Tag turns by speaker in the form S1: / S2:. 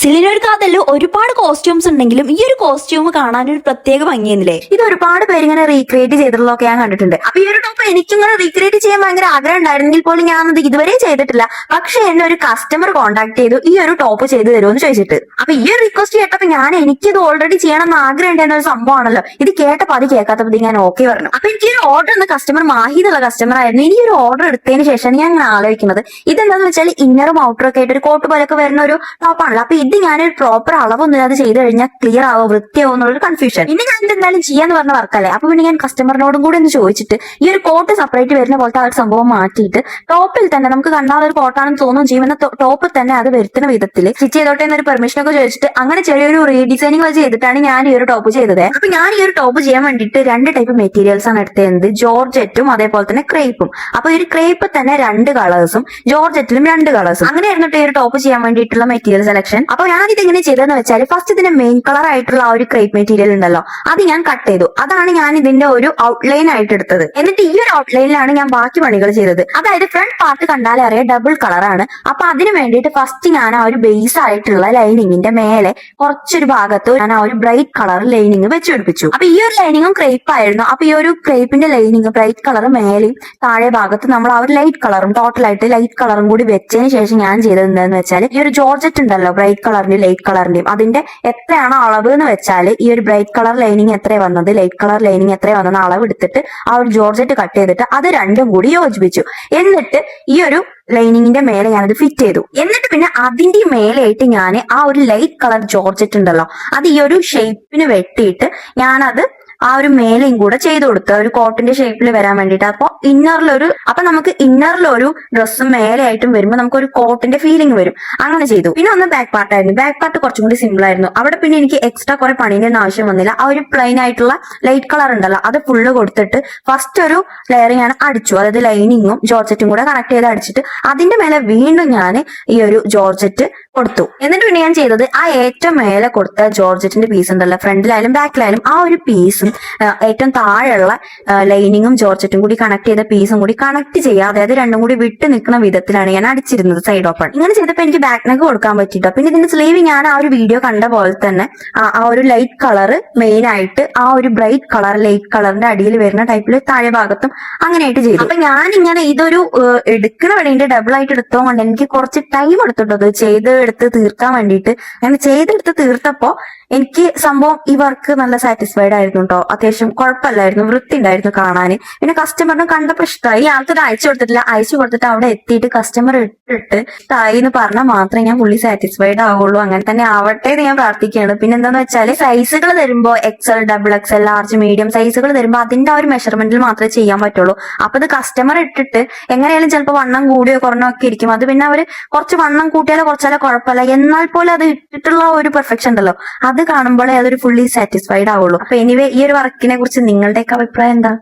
S1: സിലിനൊരു കാതല് ഒരുപാട് കോസ്റ്റ്യൂംസ് ഉണ്ടെങ്കിലും ഈ ഒരു കോസ്റ്റ്യൂം കാണാൻ ഒരു പ്രത്യേക ഭംഗിയെന്നില്ലേ.
S2: ഇത് ഒരുപാട് പേര് ഇങ്ങനെ റീക്രിയേറ്റ് ചെയ്തിട്ടുള്ളതൊക്കെ ഞാൻ കണ്ടിട്ടുണ്ട്. അപ്പൊ ഈ ഒരു ടോപ്പ് എനിക്കിങ്ങനെ റീക്രിയേറ്റ് ചെയ്യാൻ ഭയങ്കര ആഗ്രഹം ഉണ്ടായിരുന്നെങ്കിൽ പോലും ഞാൻ അത് ഇതുവരെ ചെയ്തിട്ടില്ല. പക്ഷെ എന്നെ ഒരു കസ്റ്റമർ കോൺടാക്ട് ചെയ്തു ഈ ഒരു ടോപ്പ് ചെയ്തു തരുമെന്ന് ചോദിച്ചിട്ട്. അപ്പൊ ഈ ഒരു റിക്വസ്റ്റ് കേട്ടപ്പോ എനിക്കിത് ഓൾറെഡി ചെയ്യണം എന്ന് ആഗ്രഹം ഉണ്ടായിരുന്ന ഒരു സംഭവമാണല്ലോ. ഇത് കേട്ടപ്പോ അത് കേൾക്കാത്തപ്പോ ഞാൻ ഓക്കെ പറഞ്ഞു. അപ്പൊ എനിക്ക് ഒരു ഓർഡർ എന്ന കസ്റ്റമർ മാഹി എന്നുള്ള കസ്റ്റമർ ആയിരുന്നു. ഇനി ഒരു ഓർഡർ എടുത്തതിന് ശേഷമാണ് ഞാൻ ഇങ്ങനെ ആലോചിക്കുന്നത് ഇതെന്താന്ന് വെച്ചാൽ ഇന്നറും ഔട്ടറും ഒക്കെ ആയിട്ട് ഒരു കോട്ട് പോലൊക്കെ വരുന്ന ഒരു ടോപ്പാണല്ലോ. അപ്പൊ ഇത് ഞാനൊരു പ്രോപ്പർ അളവൊന്നുമില്ലാതെ ചെയ്ത് കഴിഞ്ഞാൽ ക്ലിയർ ആവോ വൃത്തിയാവോ എന്നുള്ളൊരു കൺഫ്യൂഷൻ. പിന്നെ ഞാൻ എന്തായാലും ചെയ്യാന്ന് പറഞ്ഞ വർക്കല്ലേ. അപ്പൊ പിന്നെ ഞാൻ കസ്റ്റമറിനോടും കൂടെ ഒന്ന് ചോദിച്ചിട്ട് ഈ ഒരു കോട്ട് സെപ്പറേറ്റ് വരുന്ന പോലത്തെ ആ ഒരു സംഭവം മാറ്റിയിട്ട് ടോപ്പിൽ തന്നെ നമുക്ക് കണ്ടാൽ ഒരു കോട്ടാണെന്ന് തോന്നുകയും ചെയ്യും. എന്നാൽ ടോപ്പിൽ തന്നെ അത് വരുത്തുന്ന വിധത്തിൽ സ്റ്റിച്ച് ചെയ്തോട്ടെ എന്നൊരു പെർമിഷൻ ഒക്കെ ചോദിച്ചിട്ട് അങ്ങനെ ചെറിയൊരു റീഡിസൈനിങ് ചെയ്തിട്ടാണ് ഞാൻ ഈ ഒരു ടോപ്പ് ചെയ്തത്. അപ്പൊ ഞാൻ ഈ ഒരു ടോപ്പ് ചെയ്യാൻ വേണ്ടിയിട്ട് 2 ടൈപ്പ് മെറ്റീരിയൽസ് ആണ് എടുത്തത്, ജോർജറ്റും അതേപോലെ തന്നെ ക്രേപ്പും. അപ്പൊ ഈ ഒരു ക്രേപ്പ് തന്നെ 2 കളേഴ്സും ജോർജറ്റിലും 2 കളേഴ്സും അങ്ങനെയായിരുന്നു ഈ ഒരു ടോപ്പ് ചെയ്യാൻ വേണ്ടിയിട്ടുള്ള മെറ്റീരിയൽ സെലക്ഷൻ. അപ്പൊ ഞാൻ ഇതെങ്ങനെ ചെയ്തതെന്ന് വെച്ചാൽ ഫസ്റ്റ് ഇതിന്റെ മെയിൻ കളർ ആയിട്ടുള്ള ആ ഒരു ക്രേപ്പ് മെറ്റീരിയൽ ഉണ്ടല്ലോ അത് ഞാൻ കട്ട് ചെയ്തു. അതാണ് ഞാൻ ഇതിന്റെ ഒരു ഔട്ട്ലൈൻ ആയിട്ട് എടുത്തത്. എന്നിട്ട് ഈ ഒരു ഔട്ട്ലൈനിലാണ് ഞാൻ ബാക്കി പണികൾ ചെയ്തത്. അതായത് ഫ്രണ്ട് പാർട്ട് കണ്ടാലേ അറിയാം ഡബിൾ കളറാണ്. അപ്പൊ അതിന് വേണ്ടിയിട്ട് ഫസ്റ്റ് ഞാൻ ആ ഒരു ബേസ് ആയിട്ടുള്ള ലൈനിങ്ങിന്റെ മേലെ കുറച്ചൊരു ഭാഗത്ത് ഞാൻ ആ ഒരു ബ്രൈറ്റ് കളർ ലൈനിങ് വെച്ച് പിടിപ്പിച്ചു. അപ്പൊ ഈ ഒരു ലൈനിങ്ങും ക്രേപ്പ് ആയിരുന്നു. അപ്പൊ ഈ ഒരു ക്രേപ്പിന്റെ ലൈനിങ് ബ്രൈറ്റ് കളർ മേലെയും താഴെ ഭാഗത്ത് നമ്മൾ ആ ഒരു ലൈറ്റ് കളറും ടോട്ടലായിട്ട് ലൈറ്റ് കളറും കൂടി വെച്ചതിന് ശേഷം ഞാൻ ചെയ്തത് എന്താന്ന് വെച്ചാൽ ഈ ഒരു ജോർജറ്റ് ഉണ്ടല്ലോ ബ്രൈറ്റ് കളറിന്റെയും ലൈറ്റ് കളറിന്റെയും അതിന്റെ എത്രയാണോ അളവ് എന്ന് വെച്ചാൽ ഈ ഒരു ബ്രൈറ്റ് കളർ ലൈനിങ് എത്ര വന്നത് ലൈറ്റ് കളർ ലൈനിങ് എത്ര വന്നത് അളവ് എടുത്തിട്ട് ആ ഒരു ജോർജറ്റ് കട്ട് ചെയ്തിട്ട് അത് രണ്ടും കൂടി യോജിപ്പിച്ചു. എന്നിട്ട് ഈ ഒരു ലൈനിങ്ങിന്റെ മേലെ ഞാനത് ഫിറ്റ് ചെയ്തു. എന്നിട്ട് പിന്നെ അതിന്റെ മേലെയായിട്ട് ഞാൻ ആ ഒരു ലൈറ്റ് കളർ ജോർജറ്റ് ഉണ്ടല്ലോ അത് ഈ ഒരു ഷേപ്പിന് വെട്ടിയിട്ട് ഞാനത് ആ ഒരു മേലെയും കൂടെ ചെയ്തു കൊടുത്തു ഒരു കോട്ടിന്റെ ഷേപ്പിൽ വരാൻ വേണ്ടിയിട്ട്. അപ്പൊ നമുക്ക് ഇന്നറിലൊരു ഡ്രസ്സും മേലെയായിട്ടും വരുമ്പോൾ നമുക്ക് ഒരു കോട്ടിന്റെ ഫീലിംഗ് വരും. അങ്ങനെ ചെയ്തു. പിന്നെ ഒന്ന് ബാക്ക് പാർട്ടായിരുന്നു. ബാക്ക് പാർട്ട് കുറച്ചും കൂടി സിമ്പിൾ ആയിരുന്നു. അവിടെ പിന്നെ എനിക്ക് എക്സ്ട്രാ കുറെ പണീന്റെ ഒന്നും ആവശ്യം വന്നില്ല. ആ ഒരു പ്ലെയിൻ ആയിട്ടുള്ള ലൈറ്റ് കളർ ഉണ്ടല്ലോ അത് ഫുള്ള് കൊടുത്തിട്ട് ഫസ്റ്റ് ഒരു ലെയർ ഞാൻ അടിച്ചു. അതായത് ലൈനിങ്ങും ജോർജറ്റും കൂടെ കണക്ട് ചെയ്ത് അടിച്ചിട്ട് അതിന്റെ മേലെ വീണ്ടും ഞാൻ ഈ ഒരു ജോർജറ്റ് കൊടുത്തു. എന്നിട്ട് പിന്നെ ഞാൻ ചെയ്തത് ആ ഏറ്റവും മേലെ കൊടുത്ത ജോർജറ്റിന്റെ പീസ് ഉണ്ടല്ലോ ഫ്രണ്ടിലായാലും ബാക്കിലായാലും ആ ഒരു പീസും ഏറ്റവും താഴെയുള്ള ലൈനിങ്ങും ജോർജറ്റും കൂടി കണക്ട് ചെയ്ത പീസും കൂടി കണക്ട് ചെയ്യുക. അതായത് രണ്ടും കൂടി വിട്ട് നിൽക്കുന്ന വിധത്തിലാണ് ഞാൻ അടിച്ചിരുന്നത് സൈഡ് ഓപ്പൺ. ഇങ്ങനെ ചെയ്തപ്പോൾ എനിക്ക് ബാക്ക് നെക്ക് കൊടുക്കാൻ പറ്റിട്ടോ. പിന്നെ ഇതിന്റെ സ്ലീവ് ഞാൻ ആ ഒരു വീഡിയോ കണ്ട പോലെ തന്നെ ആ ഒരു ലൈറ്റ് കളർ മെയിൻ ആയിട്ട് ആ ഒരു ബ്രൈറ്റ് കളർ ലൈറ്റ് കളറിന്റെ അടിയിൽ വരുന്ന ടൈപ്പിൽ താഴെ ഭാഗത്തും അങ്ങനെയായിട്ട് ചെയ്തു. അപ്പൊ ഞാനിങ്ങനെ ഇതൊരു എടുക്കണ വേണ്ടിയിട്ട് ഡബിൾ ആയിട്ട് എടുത്തോണ്ട് എനിക്ക് കുറച്ച് ടൈം എടുത്തിട്ടോ എടുത്ത് തീർക്കാൻ വേണ്ടിയിട്ട്. അങ്ങനെ ചെയ്തെടുത്ത് തീർത്തപ്പോ എനിക്ക് സംഭവം ഈ വർക്ക് നല്ല സാറ്റിസ്ഫൈഡ് ആയിരുന്നു കേട്ടോ. അത്യാവശ്യം കുഴപ്പമില്ലായിരുന്നു, വൃത്തി ഉണ്ടായിരുന്നു കാണാന്. പിന്നെ കസ്റ്റമറിന് കണ്ടപ്പോ ഇഷ്ടമായി. ആൾക്കത് അയച്ചു കൊടുത്തിട്ടില്ല. അയച്ചു കൊടുത്തിട്ട് അവിടെ എത്തിയിട്ട് കസ്റ്റമർ ഇട്ടിട്ട് തായി എന്ന് പറഞ്ഞാൽ മാത്രമേ ഞാൻ ഫുള്ളി സാറ്റിസ്ഫൈഡ് ആവുള്ളൂ. അങ്ങനെ തന്നെ ആവട്ടെ എന്ന് ഞാൻ പ്രാർത്ഥിക്കുകയാണ്. പിന്നെ എന്താന്ന് വെച്ചാൽ സൈസുകൾ തരുമ്പോ XL, XXL, ലാർജ്, മീഡിയം സൈസുകൾ തരുമ്പോ അതിന്റെ ആ ഒരു മെഷർമെന്റിൽ മാത്രമേ ചെയ്യാൻ പറ്റുള്ളൂ. അപ്പൊ ഇത് കസ്റ്റമർ ഇട്ടിട്ട് എങ്ങനെയാലും ചിലപ്പോൾ വണ്ണം കൂടിയോ കുറഞ്ഞോ ഒക്കെ ഇരിക്കും. അത് പിന്നെ അവര് കുറച്ച് വണ്ണം കൂട്ടിയാലോ കുറച്ചാലോ കുഴപ്പമില്ല. എന്നാൽ പോലെ അത് ഇട്ടിട്ടുള്ള ഒരു പെർഫെക്ഷൻ ഉണ്ടല്ലോ അത് കാണുമ്പോഴേ അതൊരു ഫുള്ളി സാറ്റിസ്ഫൈഡ് ആവുള്ളൂ. അപ്പൊ എനിവേ ഈ ഒരു വർക്കിനെ കുറിച്ച് നിങ്ങളുടെയൊക്കെ അഭിപ്രായം എന്താ?